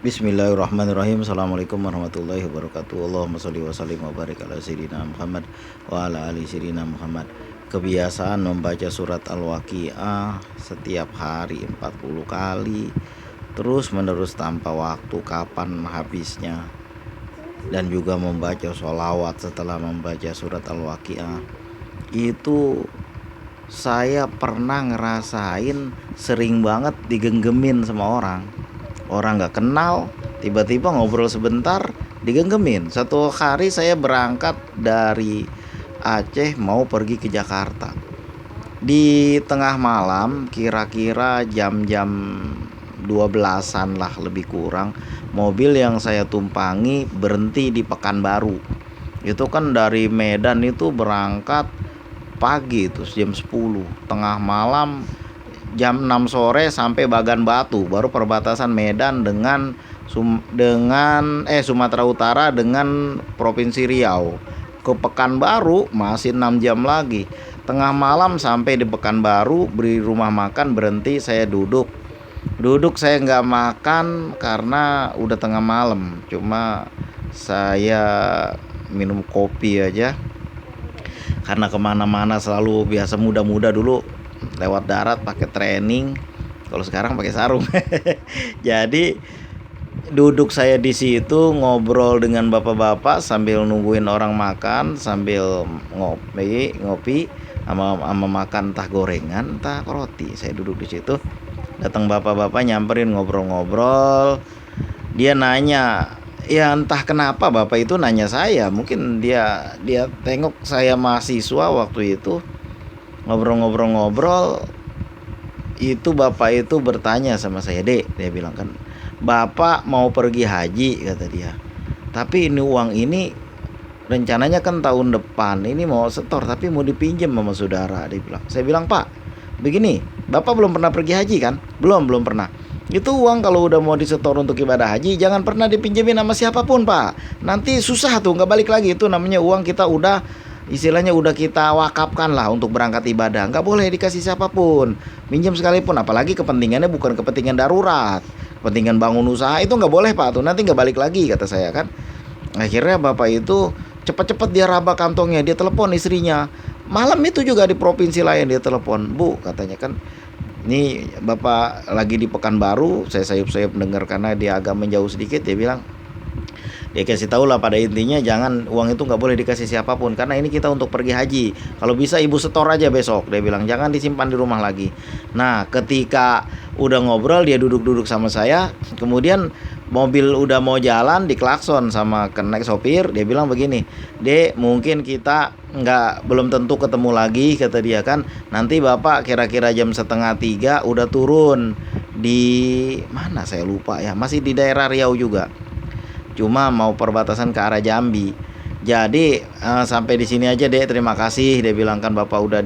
Bismillahirrahmanirrahim. Assalamualaikum warahmatullahi wabarakatuh. Allahumma sholli wa sallim wa barik ala sayyidina Muhammad wa ala ali sayyidina Muhammad. Kebiasaan membaca surat Al-Waqiah setiap hari 40 kali terus menerus tanpa waktu kapan habisnya, dan juga membaca sholawat setelah membaca surat Al-Waqiah. Itu saya pernah ngerasain sering banget digenggemin sama orang nggak kenal, tiba-tiba ngobrol sebentar digenggemin. Satu hari saya berangkat dari Aceh mau pergi ke Jakarta. Di tengah malam, kira-kira jam-jam 12-an lah lebih kurang, mobil yang saya tumpangi berhenti di Pekanbaru. Itu kan dari Medan itu berangkat pagi itu jam 10, tengah malam jam 6 sore sampai Bagan Batu, baru perbatasan Medan dengan Sumatera Utara dengan Provinsi Riau. Ke Pekanbaru masih 6 jam lagi. Tengah malam sampai di Pekanbaru, beri rumah makan, berhenti, saya duduk. Saya nggak makan karena udah tengah malam. Cuma saya minum kopi aja. Karena kemana-mana selalu biasa muda-muda dulu lewat darat pakai training, kalau sekarang pakai sarung. Jadi duduk saya di situ ngobrol dengan bapak-bapak sambil nungguin orang makan, sambil ngopi sama makan entah gorengan entah roti. Saya duduk di situ, datang bapak-bapak nyamperin, ngobrol-ngobrol. Dia nanya, ya entah kenapa bapak itu nanya saya, mungkin dia tengok saya mahasiswa waktu itu. Ngobrol-ngobrol, itu bapak itu bertanya sama saya, "Dek," dia bilang, "kan bapak mau pergi haji," kata dia, "tapi ini uang ini rencananya kan tahun depan, ini mau setor tapi mau dipinjam sama saudara," dia bilang. Saya bilang, "Pak, begini, bapak belum pernah pergi haji kan?" Belum pernah. "Itu uang kalau udah mau disetor untuk ibadah haji jangan pernah dipinjemin sama siapapun, Pak. Nanti susah tuh, nggak balik lagi. Itu namanya uang kita istilahnya udah kita wakafkan lah untuk berangkat ibadah, nggak boleh dikasih siapapun, minjem sekalipun, apalagi kepentingannya bukan kepentingan darurat, kepentingan bangun usaha, itu nggak boleh, Pak, tuh nanti nggak balik lagi," kata saya kan. Akhirnya bapak itu cepat-cepat dia raba kantongnya, dia telepon istrinya. Malam itu juga di provinsi lain dia telepon, "Bu," katanya kan, "ini bapak lagi di Pekanbaru." Saya sayup-sayup mendengar karena dia agak menjauh sedikit. Dia kasih tahu lah, pada intinya jangan, uang itu nggak boleh dikasih siapapun karena ini kita untuk pergi haji. Kalau bisa ibu setor aja besok, dia bilang, jangan disimpan di rumah lagi. Nah, ketika udah ngobrol, dia duduk-duduk sama saya, kemudian mobil udah mau jalan, diklakson sama kenek sopir. Dia bilang begini, "Dek, mungkin kita belum tentu ketemu lagi," kata dia kan. "Nanti bapak kira-kira jam 2:30 udah turun di mana saya lupa ya, masih di daerah Riau juga, cuma mau perbatasan ke arah Jambi. Jadi sampai di sini aja, Dek, terima kasih," dia bilang, "kan bapak udah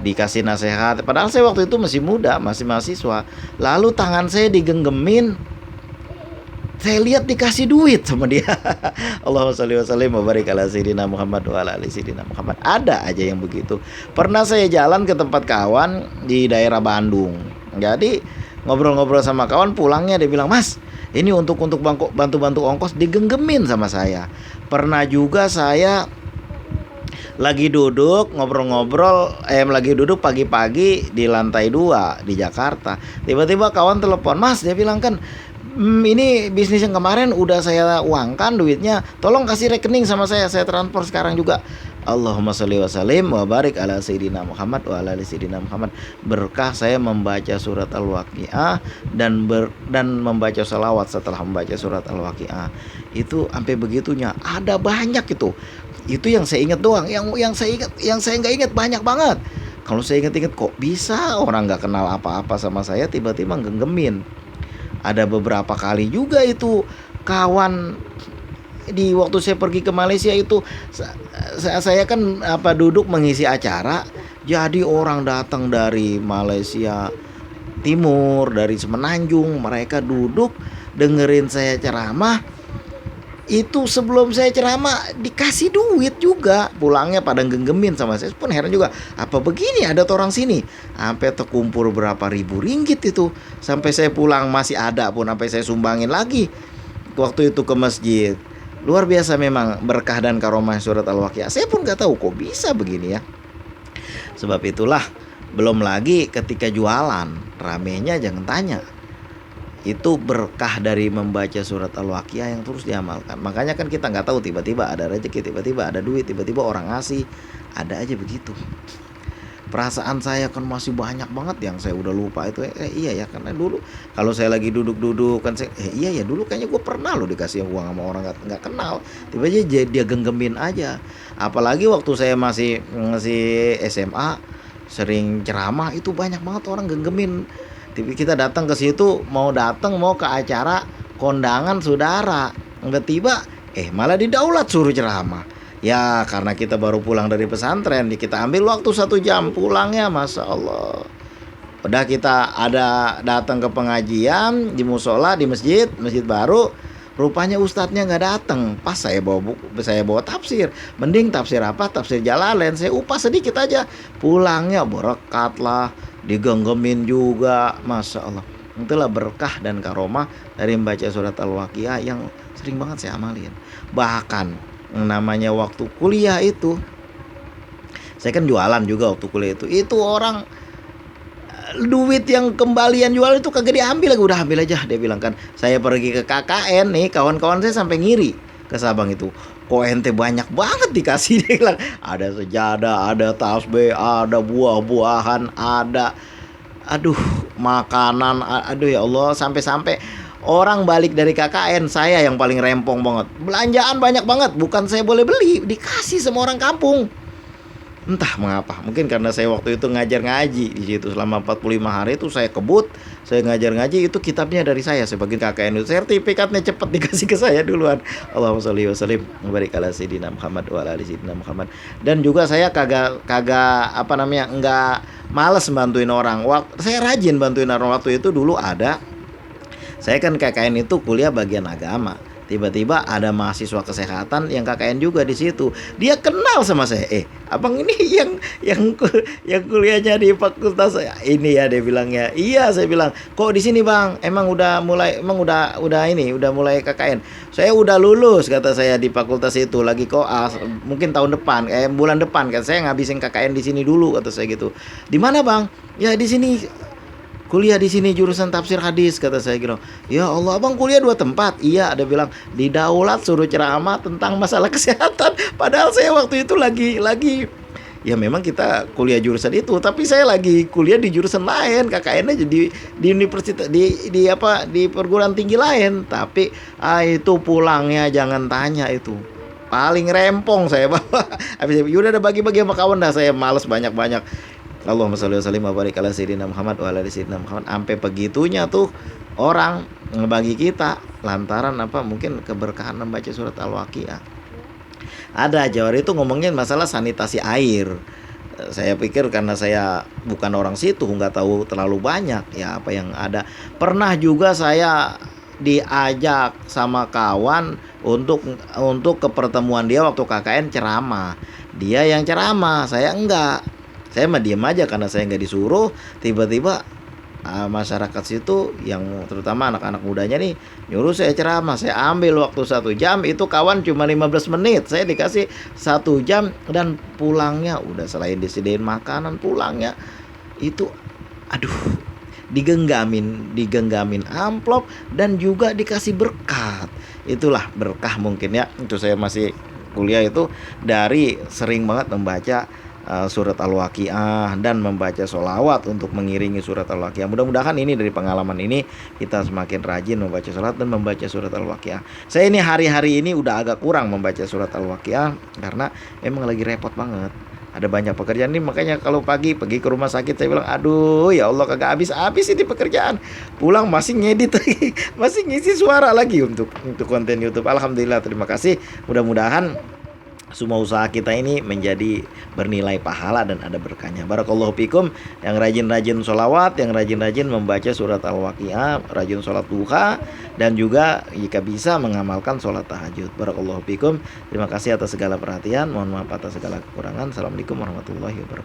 dikasih nasihat." Padahal saya waktu itu masih muda, masih mahasiswa. Lalu tangan saya digenggemin, saya lihat dikasih duit sama dia. Allahumma sholli wa sallim wa barik ala sayyidina Muhammad wa ala ali sayyidina Muhammad. Ada aja yang begitu. Pernah saya jalan ke tempat kawan di daerah Bandung. Jadi ngobrol-ngobrol sama kawan, pulangnya dia bilang, "Mas, ini untuk bantu-bantu ongkos," digenggemin sama saya. Pernah juga saya lagi duduk ngobrol-ngobrol, lagi duduk pagi-pagi di lantai 2 di Jakarta. Tiba-tiba kawan telepon, "Mas," dia bilang kan, "ini bisnis yang kemarin udah saya uangkan duitnya, tolong kasih rekening sama saya transfer sekarang juga." Allahumma sholli wa sallim wa barik ala sayyidina Muhammad wa ala ali sayyidina Muhammad. Berkah saya membaca surat Al-Waqiah dan membaca salawat setelah membaca surat Al-Waqiah. Itu sampai begitunya. Ada banyak itu. Itu yang saya ingat doang. Yang saya nggak ingat banyak banget. Kalau saya ingat-ingat, kok bisa orang nggak kenal apa-apa sama saya tiba-tiba genggemin. Ada beberapa kali juga itu kawan, di waktu saya pergi ke Malaysia itu, saya kan duduk mengisi acara. Jadi orang datang dari Malaysia Timur, dari Semenanjung, mereka duduk dengerin saya ceramah. Itu sebelum saya ceramah dikasih duit juga, pulangnya pada genggemin sama saya pun heran juga, apa begini ada orang sini, sampai terkumpul berapa ribu ringgit itu, sampai saya pulang masih ada pun, sampai saya sumbangin lagi waktu itu ke masjid. Luar biasa memang berkah dan karomah surat Al-Waqiah. Saya pun nggak tahu kok bisa begini ya. Sebab itulah, belum lagi ketika jualan, ramenya jangan tanya. Itu berkah dari membaca surat Al-Waqiah yang terus diamalkan. Makanya kan kita nggak tahu, tiba-tiba ada rezeki, tiba-tiba ada duit, tiba-tiba orang ngasih, ada aja begitu. Perasaan saya kan masih banyak banget yang saya udah lupa itu. Iya ya, karena dulu kalau saya lagi duduk-duduk kan saya iya ya, dulu kayaknya gue pernah loh dikasih uang sama orang nggak kenal. Tiba-tiba dia genggemin aja. Apalagi waktu saya masih SMA, sering ceramah, itu banyak banget orang genggemin. Kita datang ke situ, mau ke acara kondangan saudara, nggak tiba, malah didaulat suruh ceramah. Ya karena kita baru pulang dari pesantren, kita ambil waktu 1 jam pulangnya, masya Allah. Udah kita ada datang ke pengajian di musola, di masjid baru, rupanya ustadznya nggak datang. Pas saya bawa tafsir, mending tafsir apa? Tafsir Jalalain. Saya upah sedikit aja, pulangnya berkat lah, digenggemin juga, masya Allah. Itulah berkah dan karomah dari membaca surat Al-Waqiah yang sering banget saya amalin. Bahkan namanya waktu kuliah itu, saya kan jualan juga waktu kuliah itu orang duit yang kembalian jual itu kagak diambil lagi, udah ambil aja, dia bilang kan. Saya pergi ke KKN nih, kawan-kawan saya sampai ngiri ke Sabang itu, kok ente banyak banget dikasih, dia bilang. Ada sejadah, ada tasbih, ada buah-buahan, ada makanan, aduh ya Allah, sampai orang balik dari KKN, saya yang paling rempong banget. Belanjaan banyak banget, bukan saya boleh beli, dikasih sama orang kampung. Entah mengapa, mungkin karena saya waktu itu ngajar ngaji di situ selama 45 hari itu saya kebut, saya ngajar ngaji, itu kitabnya dari saya sebagai KKN itu, sertifikatnya cepet dikasih ke saya duluan. Allahumma sholli wa sallim wa barik ala sayyidina Muhammad wa ala ali sayyidina Muhammad. Dan juga saya kagak enggak males bantuin orang. Saya rajin bantuin orang. Waktu itu dulu ada, saya kan KKN itu kuliah bagian agama. Tiba-tiba ada mahasiswa kesehatan yang KKN juga di situ. Dia kenal sama saya. Abang ini yang kuliahnya di fakultas ini ya, dia bilangnya. Iya, saya bilang. Kok di sini, Bang? Emang udah mulai KKN. Saya udah lulus, kata saya, di fakultas itu, lagi koas. Mungkin tahun depan, bulan depan kan saya ngabisin KKN di sini dulu, kata saya gitu. Di mana, Bang? Ya di sini. Kuliah di sini jurusan tafsir hadis, kata saya gitu. Ya Allah, Abang kuliah 2 tempat. Iya, ada bilang didaulat suruh ceramah tentang masalah kesehatan. Padahal saya waktu itu lagi ya memang kita kuliah jurusan itu, tapi saya lagi kuliah di jurusan lain, KKN aja di universitas, di perguruan tinggi lain. Tapi itu pulangnya jangan tanya, itu paling rempong saya bawa. Habis itu udah ada bagi-bagi sama kawan, dah saya males banyak-banyak. Allahumma sholli wa sallim wa barik ala sayyidina Muhammad wa ala ali sayyidina Muhammad. Sampai begitunya tuh orang ngebagi kita lantaran apa? Mungkin keberkahan membaca surat Al-Waqiah. Ada Jawa itu ngomongin masalah sanitasi air. Saya pikir karena saya bukan orang situ, nggak tahu terlalu banyak ya apa yang ada. Pernah juga saya diajak sama kawan untuk ke pertemuan dia waktu KKN ceramah. Dia yang ceramah, saya enggak. Saya mah diam aja karena saya nggak disuruh. Tiba-tiba masyarakat situ yang terutama anak-anak mudanya nih nyuruh saya ceramah. Saya ambil waktu 1 jam, itu kawan cuma 15 menit. Saya dikasih 1 jam dan pulangnya udah, selain disediain makanan, pulangnya itu digenggamin amplop dan juga dikasih berkat. Itulah berkah mungkin ya. Itu saya masih kuliah itu dari sering banget membaca surat Al-Waqiah dan membaca sholawat untuk mengiringi surat Al-Waqiah. Mudah-mudahan ini dari pengalaman ini kita semakin rajin membaca sholat dan membaca surat Al-Waqiah. Saya ini hari-hari ini udah agak kurang membaca surat Al-Waqiah karena emang lagi repot banget. Ada banyak pekerjaan nih, makanya kalau pagi pergi ke rumah sakit saya bilang, aduh ya Allah kagak habis ini pekerjaan. Pulang masih ngedit lagi, masih ngisi suara lagi untuk konten YouTube. Alhamdulillah, terima kasih. Mudah-mudahan semua usaha kita ini menjadi bernilai pahala dan ada berkahnya. Barakallahu fikum, yang rajin-rajin sholawat, yang rajin-rajin membaca surat Al-Waqiah, rajin sholat duha, dan juga jika bisa mengamalkan sholat tahajud. Barakallahu fikum. Terima kasih atas segala perhatian. Mohon maaf atas segala kekurangan. Assalamualaikum warahmatullahi wabarakatuh.